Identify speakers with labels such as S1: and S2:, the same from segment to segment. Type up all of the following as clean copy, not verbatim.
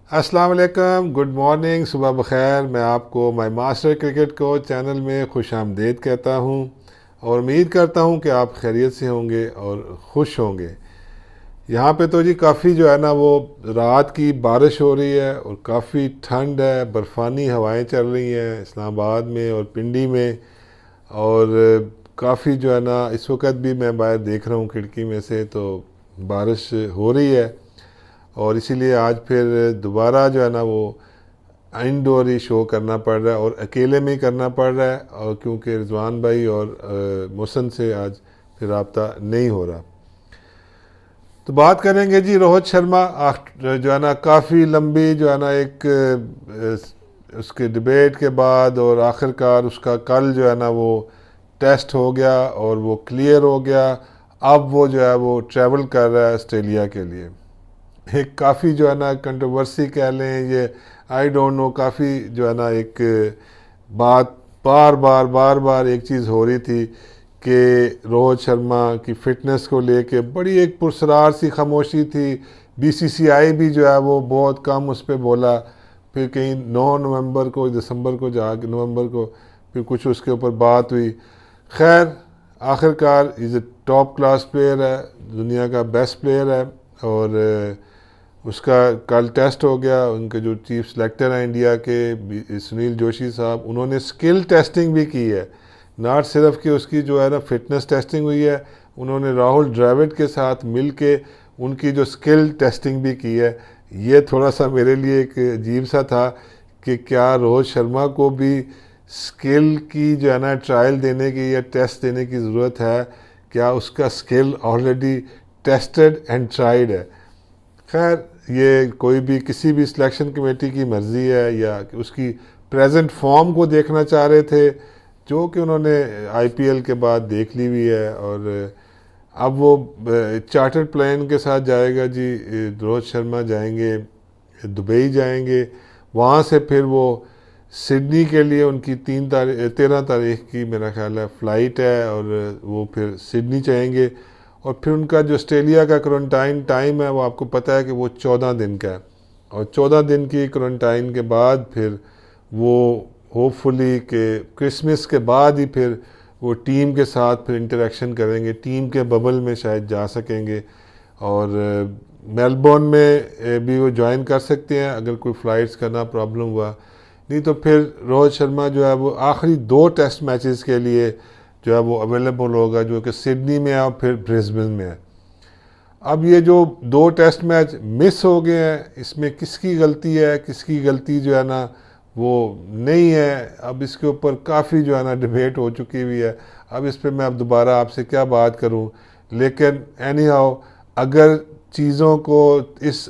S1: अस्सलाम वालेकुम, good morning, सुबह बखैर। मैं आपको my master cricket coach channel में खुश आमदीद कहता हूँ और उम्मीद करता हूँ कि आप खैरियत से होंगे और ख़ुश होंगे। यहाँ पे तो जी काफ़ी जो है ना वो रात की बारिश हो रही है और काफ़ी ठंड है, बर्फ़ानी हवाएं चल रही हैं इस्लामाबाद में और पिंडी में। और काफ़ी जो है ना इस वक्त भी मैं बाहर देख रहा हूँ खिड़की में से तो बारिश हो रही है। और इसीलिए आज फिर दोबारा जो है ना वो इंडोर ही शो करना पड़ रहा है और अकेले में ही करना पड़ रहा है, और क्योंकि रिजवान भाई और मोहसन से आज फिर रब्ता नहीं हो रहा। तो बात करेंगे जी रोहित शर्मा। जो है ना काफ़ी लंबी जो है ना एक उसके डिबेट के बाद और आखिरकार उसका कल जो है ना वो टेस्ट हो गया और वो क्लियर हो गया। अब वो जो है वो ट्रैवल कर रहा है ऑस्ट्रेलिया के लिए। एक काफ़ी जो है ना कंट्रोवर्सी कह लें, ये आई डोंट नो, काफ़ी जो है ना एक बात बार बार एक चीज़ हो रही थी कि रोहित शर्मा की फ़िटनेस को लेके बड़ी एक पुरस्रार सी खामोशी थी। बीसीसीआई भी जो है वो बहुत कम उस पर बोला। फिर कहीं 9 नवंबर को, दिसंबर को जाके नवंबर को फिर कुछ उसके ऊपर बात हुई। खैर आखिरकार is a top class player है, दुनिया का बेस्ट प्लेयर है। और उसका कल टेस्ट हो गया। उनके जो चीफ सेलेक्टर हैं इंडिया के सुनील जोशी साहब, उन्होंने स्किल टेस्टिंग भी की है, नॉट सिर्फ कि उसकी जो है ना फिटनेस टेस्टिंग हुई है, उन्होंने राहुल द्रविड़ के साथ मिल के उनकी जो स्किल टेस्टिंग भी की है। ये थोड़ा सा मेरे लिए एक अजीब सा था कि क्या रोहित शर्मा को भी स्किल की जो है ना ट्रायल देने की या टेस्ट देने की ज़रूरत है? क्या उसका skill already tested and tried है? खैर ये कोई भी किसी भी सिलेक्शन कमेटी की मर्ज़ी है, या उसकी प्रेजेंट फॉर्म को देखना चाह रहे थे, जो कि उन्होंने आईपीएल के बाद देख ली हुई है। और अब वो चार्टर्ड प्लेन के साथ जाएगा जी। रोहित शर्मा जाएंगे, दुबई जाएंगे, वहाँ से फिर वो सिडनी के लिए उनकी 13 तारीख की मेरा ख्याल है फ़्लाइट है, और वो फिर सिडनी जाएंगे। और फिर उनका जो ऑस्ट्रेलिया का क्वारंटाइन टाइम है वो आपको पता है कि वो 14 दिन का है। और 14 दिन की क्वारंटाइन के बाद फिर वो होपफुली कि क्रिसमस के बाद ही फिर वो टीम के साथ फिर इंटरेक्शन करेंगे, टीम के बबल में शायद जा सकेंगे। और मेलबोर्न में भी वो ज्वाइन कर सकते हैं अगर कोई फ़्लाइट्स का ना प्रॉब्लम हुआ। नहीं तो फिर रोहित शर्मा जो है वो आखिरी 2 टेस्ट मैचेस के लिए जो है वो अवेलेबल होगा, जो कि सिडनी में है और फिर ब्रिस्बेन में है। अब ये जो 2 टेस्ट मैच मिस हो गए हैं, इसमें किसकी गलती है, किसकी गलती जो है ना वो नहीं है, अब इसके ऊपर काफ़ी जो है ना डिबेट हो चुकी हुई है। अब इस पर मैं अब दोबारा आपसे क्या बात करूं। लेकिन एनी हाउ, अगर चीज़ों को, इस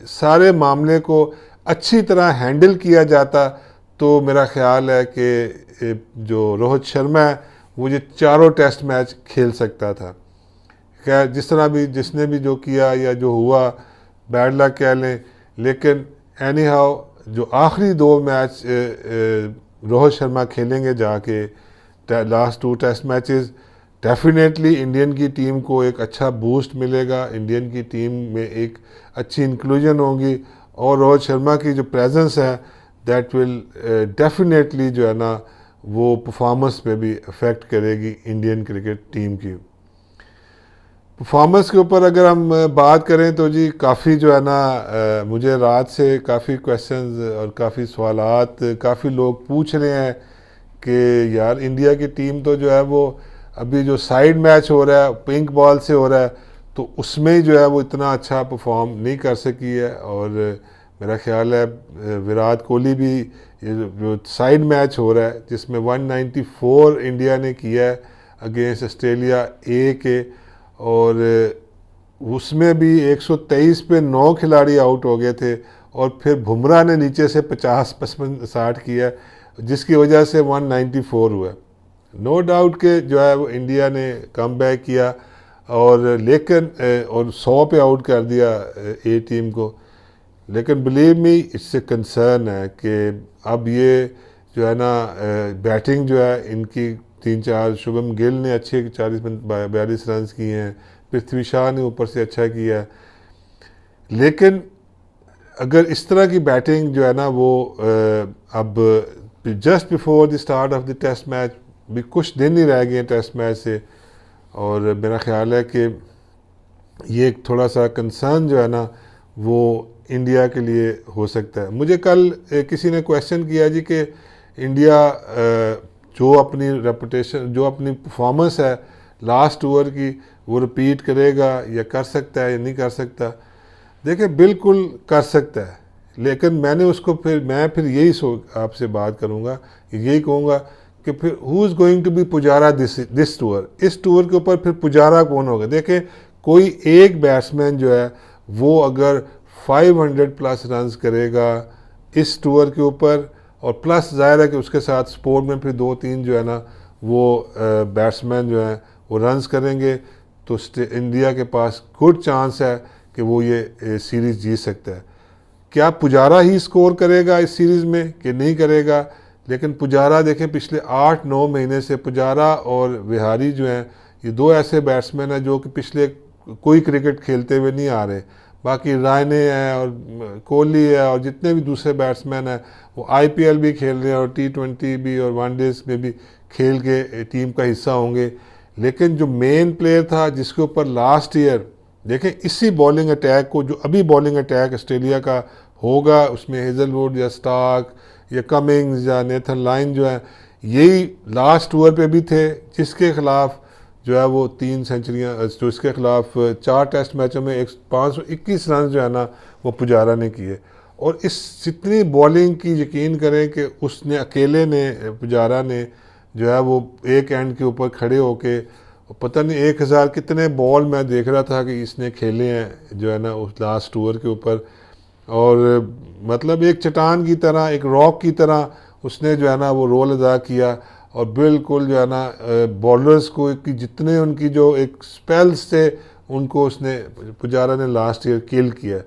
S1: सारे मामले को अच्छी तरह हैंडल किया जाता तो मेरा ख्याल है कि जो रोहित शर्मा है वो ये चारों टेस्ट मैच खेल सकता था। खैर जिस तरह भी जिसने भी जो किया या जो हुआ, बैड लक कह लें। लेकिन एनी हाउ जो आखिरी 2 मैच रोहित शर्मा खेलेंगे जाके, last 2 test matches, definitely Indian की टीम को एक अच्छा बूस्ट मिलेगा, इंडियन की टीम में एक अच्छी इंक्लूजन होगी। और रोहित शर्मा की जो प्रेजेंस है दैट विल डेफिनेटली जो है ना वो परफॉर्मेंस पे भी अफेक्ट करेगी इंडियन क्रिकेट टीम की। परफॉर्मेंस के ऊपर अगर हम बात करें तो जी काफ़ी जो है ना मुझे रात से काफ़ी क्वेश्चंस और काफ़ी सवालात काफ़ी लोग पूछ रहे हैं कि यार इंडिया की टीम तो जो है वो अभी जो साइड मैच हो रहा है पिंक बॉल से हो रहा है, तो उसमें जो है वो इतना अच्छा परफॉर्म नहीं कर सकी है। और मेरा ख्याल है विराट कोहली भी, जो साइड मैच हो रहा है जिसमें 194 इंडिया ने किया है अगेंस्ट ऑस्ट्रेलिया ए के, और उसमें भी 123 पे 9 खिलाड़ी आउट हो गए थे। और फिर बुमराह ने नीचे से 50-55-60 किया, जिसकी वजह से 194 हुआ। नो डाउट के जो है वो इंडिया ने कम बैक किया, और लेकिन और 100 पे आउट कर दिया ए टीम को। लेकिन बिलीव मी इससे कंसर्न है कि अब ये जो है ना बैटिंग जो है इनकी 3-4, शुभम गिल ने अच्छे 42 रन किए हैं, पृथ्वी शाह ने ऊपर से अच्छा किया है। लेकिन अगर इस तरह की बैटिंग जो है ना वो अब just before the start of the test match, भी कुछ दिन ही रह गए टेस्ट मैच से, और मेरा ख्याल है कि ये एक थोड़ा सा कंसर्न जो है ना वो इंडिया के लिए हो सकता है। मुझे कल किसी ने क्वेश्चन किया जी कि इंडिया जो अपनी रेपुटेशन, जो अपनी परफॉर्मेंस है लास्ट ओवर की, वो रिपीट करेगा या कर सकता है या नहीं कर सकता। देखिए बिल्कुल कर सकता है, लेकिन मैंने उसको मैं फिर यही आपसे बात करूँगा, यही कहूँगा कि फिर who is going to be Pujara this tour, इस टूर के ऊपर फिर पुजारा कौन होगा। देखें कोई एक बैट्समैन जो है वो अगर 500 प्लस रन्स करेगा इस टूर के ऊपर, और प्लस ज़ाहिर है कि उसके साथ स्पोर्ट में फिर 2-3 जो है ना वो बैट्समैन जो हैं वो रन्स करेंगे, तो इंडिया के पास गुड चांस है कि वो ये सीरीज़ जीत सकता है। क्या पुजारा ही स्कोर करेगा इस सीरीज़ में कि नहीं करेगा, लेकिन पुजारा देखें पिछले 8-9 महीने से पुजारा और विहारी जो हैं ये दो ऐसे बैट्समैन हैं जो कि पिछले कोई क्रिकेट खेलते हुए नहीं आ रहे। बाकी रायने हैं और कोहली है और जितने भी दूसरे बैट्समैन हैं वो IPL भी खेल रहे हैं और T20 भी और वनडेज में भी खेल के टीम का हिस्सा होंगे। लेकिन जो मेन प्लेयर था जिसके ऊपर लास्ट ईयर देखें इसी बॉलिंग अटैक को, जो अभी बॉलिंग अटैक ऑस्ट्रेलिया का होगा उसमें हेजलवुड या स्टार्क या कमिंग्स या नेथन लाइन जो है यही लास्ट ओवर पे भी थे, जिसके खिलाफ जो है वो 3 सेंचुरियाँ, जो इसके खिलाफ 4 टेस्ट मैचों में 521 रन जो है ना वो पुजारा ने किए। और इस जितनी बॉलिंग की यकीन करें कि उसने अकेले ने, पुजारा ने जो है वो एक एंड के ऊपर खड़े होके पता नहीं 1000 कितने बॉल मैं देख रहा था कि इसने खेले हैं जो है ना उस लास्ट ओवर के ऊपर, और मतलब एक चट्टान की तरह, एक रॉक की तरह उसने जो है ना वो रोल अदा किया। और बिल्कुल जो है ना बॉलर्स को कि जितने उनकी जो एक स्पेल्स थे उनको उसने, पुजारा ने लास्ट ईयर किल किया।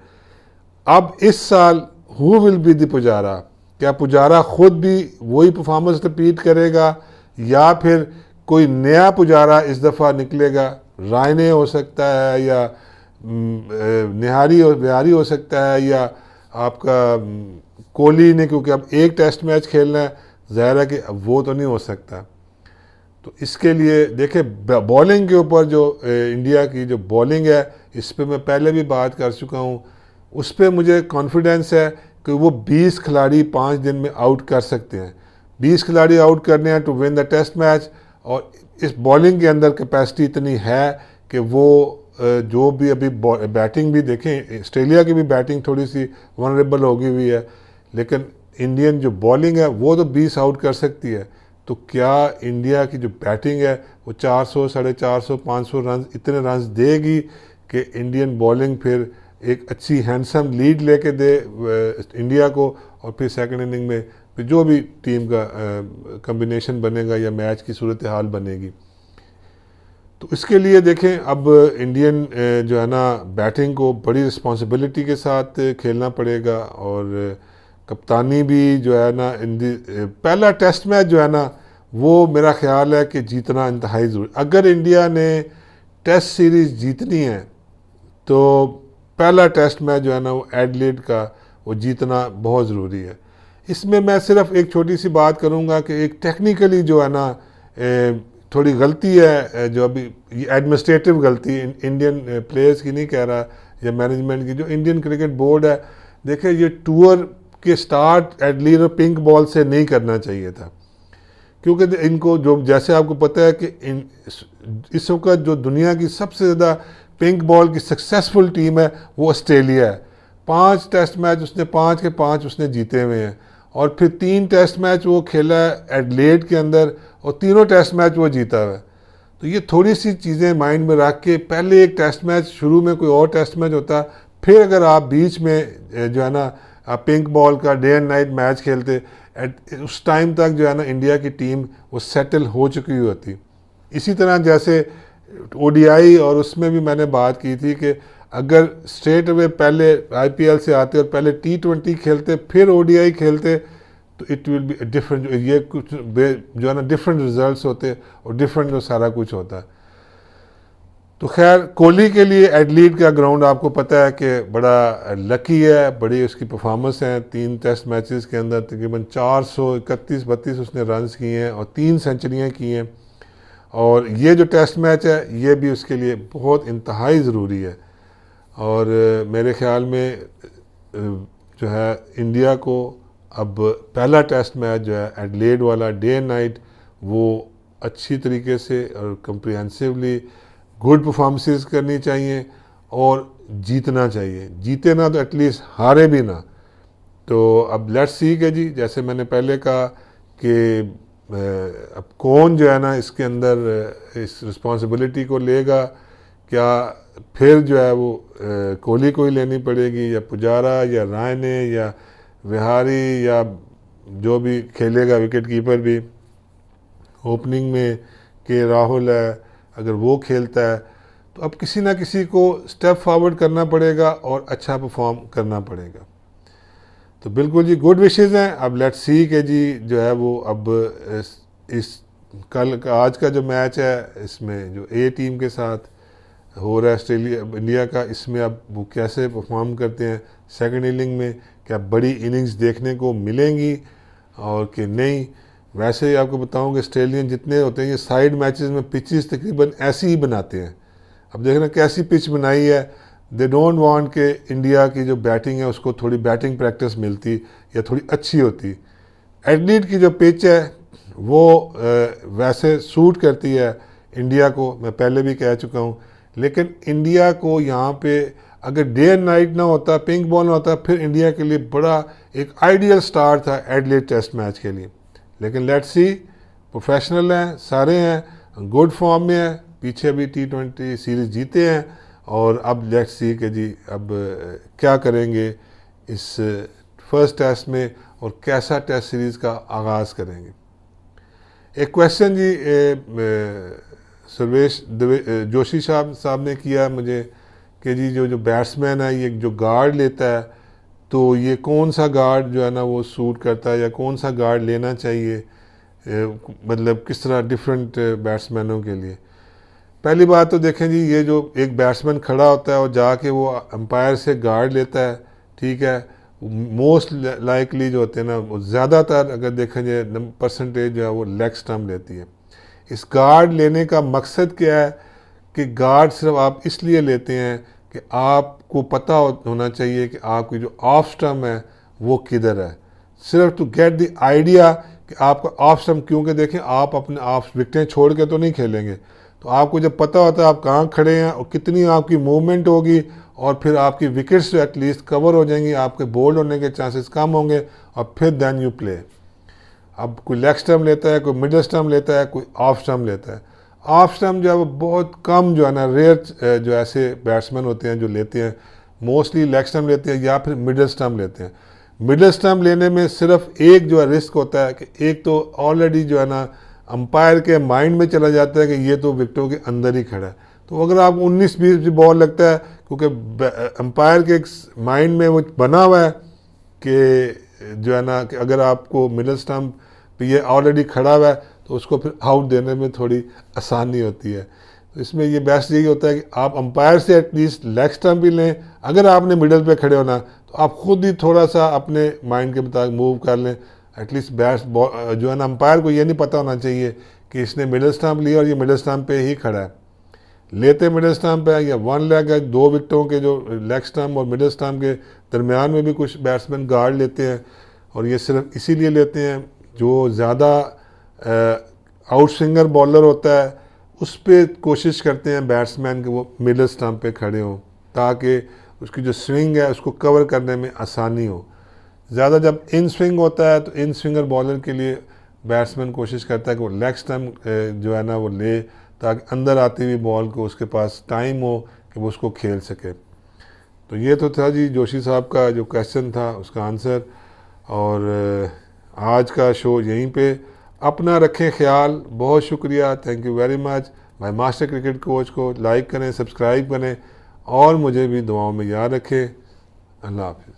S1: अब इस साल who will be the Pujara, क्या पुजारा खुद भी वही परफॉर्मेंस रिपीट करेगा या फिर कोई नया पुजारा इस दफ़ा निकलेगा। रायने हो सकता है या बिहारी हो सकता है या आपका कोहली ने, क्योंकि अब एक टेस्ट मैच खेलना है, ज़ाहिर है कि वो तो नहीं हो सकता। तो इसके लिए देखें बॉलिंग के ऊपर जो इंडिया की जो बॉलिंग है इस पर मैं पहले भी बात कर चुका हूँ, उस पर मुझे कॉन्फिडेंस है कि वो 20 खिलाड़ी 5 दिन में आउट कर सकते हैं। 20 खिलाड़ी आउट करने हैं to win the test match, और इस बॉलिंग के अंदर कैपेसिटी इतनी है कि वो जो भी अभी बैटिंग भी देखें, ऑस्ट्रेलिया की भी बैटिंग थोड़ी सी वनरेबल होगी हुई है, लेकिन इंडियन जो बॉलिंग है वो तो 20 आउट कर सकती है। तो क्या इंडिया की जो बैटिंग है वो 400, 450, 500 रन, इतने रन देगी कि इंडियन बॉलिंग फिर एक अच्छी हैंडसम लीड लेके दे इंडिया को, और फिर सेकंड इनिंग में फिर जो भी टीम का कम्बिनेशन बनेगा या मैच की सूरत हाल बनेगी। तो इसके लिए देखें अब इंडियन जो है ना बैटिंग को बड़ी रिस्पॉन्सिबिलिटी के साथ खेलना पड़ेगा, और कप्तानी भी जो है ना पहला टेस्ट मैच जो है ना वो मेरा ख्याल है कि जीतना इंतहाई ज़रूरी। अगर इंडिया ने टेस्ट सीरीज़ जीतनी है तो पहला टेस्ट मैच जो है ना वो एडिलेड का वो जीतना बहुत ज़रूरी है। इसमें मैं सिर्फ एक छोटी सी बात करूंगा कि एक टेक्निकली जो है ना थोड़ी गलती है, जो अभी एडमिनिस्ट्रेटिव गलती इंडियन प्लेयर्स की नहीं कह रहा या मैनेजमेंट की, जो इंडियन क्रिकेट बोर्ड है, देखिए ये टूर के स्टार्ट एडिलेड और पिंक बॉल से नहीं करना चाहिए था, क्योंकि इनको जो जैसे आपको पता है कि इस वक्त जो दुनिया की सबसे ज़्यादा पिंक बॉल की सक्सेसफुल टीम है वो ऑस्ट्रेलिया है। 5 टेस्ट मैच उसने 5 के 5 उसने जीते हुए हैं, और फिर 3 टेस्ट मैच वो खेला है एडिलेड के अंदर और तीनों टेस्ट मैच वो जीता हुआ है। तो ये थोड़ी सी चीज़ें माइंड में रख के पहले एक टेस्ट मैच शुरू में कोई और टेस्ट मैच होता, फिर अगर आप बीच में जो है ना आप पिंक बॉल का डे एंड नाइट मैच खेलते, उस टाइम तक जो है ना इंडिया की टीम वो सेटल हो चुकी होती। इसी तरह जैसे ODI और उसमें भी मैंने बात की थी कि अगर स्ट्रेट अवे पहले IPL से आते और पहले T20 खेलते फिर ODI खेलते तो इट विल बी डिफरेंट, ये कुछ जो है ना डिफरेंट रिजल्ट्स होते और डिफरेंट जो सारा कुछ होता है। तो खैर कोहली के लिए एडलीड का ग्राउंड आपको पता है कि बड़ा लकी है, बड़ी उसकी परफॉर्मेंस है। 3 टेस्ट मैचेस के अंदर तकरीबन 431-32 उसने रन्स किए हैं और 3 सेंचुरियाँ की हैं। और ये जो टेस्ट मैच है ये भी उसके लिए बहुत इंतहाई ज़रूरी है। और मेरे ख्याल में जो है इंडिया को अब पहला टेस्ट मैच जो है एडलेड वाला डे एंड नाइट, वो अच्छी तरीके से और कम्प्रिहेंसिवली गुड परफॉर्मेंसेस करनी चाहिए और जीतना चाहिए। जीते ना तो एटलीस्ट हारे भी ना। तो अब लेट्स सी के जी, जैसे मैंने पहले कहा कि अब कौन जो है ना इसके अंदर इस रिस्पॉन्सिबिलिटी को लेगा। क्या फिर जो है वो कोहली को ही लेनी पड़ेगी, या पुजारा या रायने या विहारी या जो भी खेलेगा विकेट कीपर भी ओपनिंग में के राहुल है, अगर वो खेलता है तो अब किसी ना किसी को स्टेप फॉरवर्ड करना पड़ेगा और अच्छा परफॉर्म करना पड़ेगा। तो बिल्कुल जी गुड विशेज़ हैं। अब लेट्स सी के जी जो है वो अब इस कल का आज का जो मैच है इसमें जो ए टीम के साथ हो रहा है ऑस्ट्रेलिया इंडिया का, इसमें अब वो कैसे परफॉर्म करते हैं सेकंड इनिंग में, क्या बड़ी इनिंग्स देखने को मिलेंगी और कि नहीं। वैसे ही आपको बताऊं कि ऑस्ट्रेलियन जितने होते हैं ये साइड मैचेस में पिचेस तकरीबन ऐसी ही बनाते हैं। अब देखना कैसी पिच बनाई है। दे डोंट वांट के इंडिया की जो बैटिंग है उसको थोड़ी बैटिंग प्रैक्टिस मिलती या थोड़ी अच्छी होती। एडलीड की जो पिच है वो वैसे सूट करती है इंडिया को, मैं पहले भी कह चुका हूँ। लेकिन इंडिया को यहाँ पे अगर डे एंड नाइट ना होता, पिंक बॉल ना होता, फिर इंडिया के लिए बड़ा एक आइडियल स्टार्ट था एडलीड टेस्ट मैच के लिए। लेकिन लेट्स सी, प्रोफेशनल हैं सारे हैं, गुड फॉर्म में है, पीछे भी T20 सीरीज़ जीते हैं। और अब लेट्स सी के जी अब क्या करेंगे इस फर्स्ट टेस्ट में और कैसा टेस्ट सीरीज़ का आगाज़ करेंगे। एक क्वेश्चन जी सर्वेश जोशी साहब ने किया मुझे कि जी जो बैट्समैन है ये जो गार्ड लेता है तो ये कौन सा गार्ड जो है ना वो सूट करता है या कौन सा गार्ड लेना चाहिए, मतलब किस तरह डिफरेंट बैट्समैनों के लिए। पहली बात तो देखें जी, ये जो एक बैट्समैन खड़ा होता है और जाके वो अंपायर से गार्ड लेता है, ठीक है, मोस्ट लाइकली जो होते हैं ना वो ज़्यादातर अगर देखा जाए परसेंटेज जो है वो लेग स्टंप लेती है। इस गार्ड लेने का मकसद क्या है कि गार्ड सिर्फ आप इसलिए लेते हैं कि आपको पता होना चाहिए कि आपकी जो ऑफ स्टंप है वो किधर है, सिर्फ टू गेट द आइडिया कि आपका ऑफ स्टंप। क्योंकि देखें आप अपने ऑफ विकेटें छोड़ के तो नहीं खेलेंगे, तो आपको जब पता होता है आप कहाँ खड़े हैं और कितनी आपकी मूवमेंट होगी और फिर आपकी विकेट्स जो एटलीस्ट कवर हो जाएंगी, आपके बोल्ड होने के चांसेस कम होंगे और फिर देन यू प्ले। अब कोई लेग स्टंप लेता है, कोई मिडल स्टंप लेता है, कोई ऑफ स्टंप लेता है। ऑफ स्टंप जो है वो बहुत कम जो है ना रेयर जो ऐसे बैट्समैन होते हैं जो लेते हैं, मोस्टली लेग स्टंप लेते हैं या फिर मिडल स्टंप लेते हैं। मिडल स्टंप लेने में सिर्फ एक जो है रिस्क होता है कि एक तो ऑलरेडी जो है ना अंपायर के माइंड में चला जाता है कि ये तो विकेटों के अंदर ही खड़ा है। तो अगर आप 19-20 भी बॉल लगता है, क्योंकि अंपायर के माइंड में वो बना हुआ है कि जो है ना कि अगर आपको मिडल स्टंप पे ये ऑलरेडी खड़ा हुआ है तो उसको फिर आउट देने में थोड़ी आसानी होती है। तो इसमें ये बेस्ट यही होता है कि आप अंपायर से एटलीस्ट लेग स्टंप भी लें। अगर आपने मिडल पे खड़े होना तो आप खुद ही थोड़ा सा अपने माइंड के मुताबिक मूव कर लें। एटलीस्ट बैट्स जो है ना अंपायर को ये नहीं पता होना चाहिए कि इसने मिडल स्टंप लिया और ये मिडल स्टंप पे ही खड़ा है। लेते मिडल स्टंप है या वन लेग है, 2 विकेटों के जो लेग स्टंप और मिडल स्टंप के दरमियान में भी कुछ बैट्समैन गार्ड लेते हैं और ये सिर्फ इसीलिए लेते हैं जो ज़्यादा आउट स्विंगर बॉलर होता है उस पर कोशिश करते हैं बैट्समैन के वो मिडल स्टंप पे खड़े हों ताकि उसकी जो स्विंग है उसको कवर करने में आसानी हो। ज़्यादा जब इन स्विंग होता है तो इन स्विंगर बॉलर के लिए बैट्समैन कोशिश करता है कि वो लेग स्टंप जो है ना वो ले ताकि अंदर आती हुई बॉल को उसके पास टाइम हो कि वो उसको खेल सके। तो ये तो था जी जोशी साहब का जो क्वेश्चन था उसका आंसर। और आज का शो यहीं पे, अपना रखें ख्याल। बहुत शुक्रिया, thank you very much. My master cricket coach को लाइक करें, सब्सक्राइब करें और मुझे भी दुआओं में याद रखें। अल्लाह हाफिज़।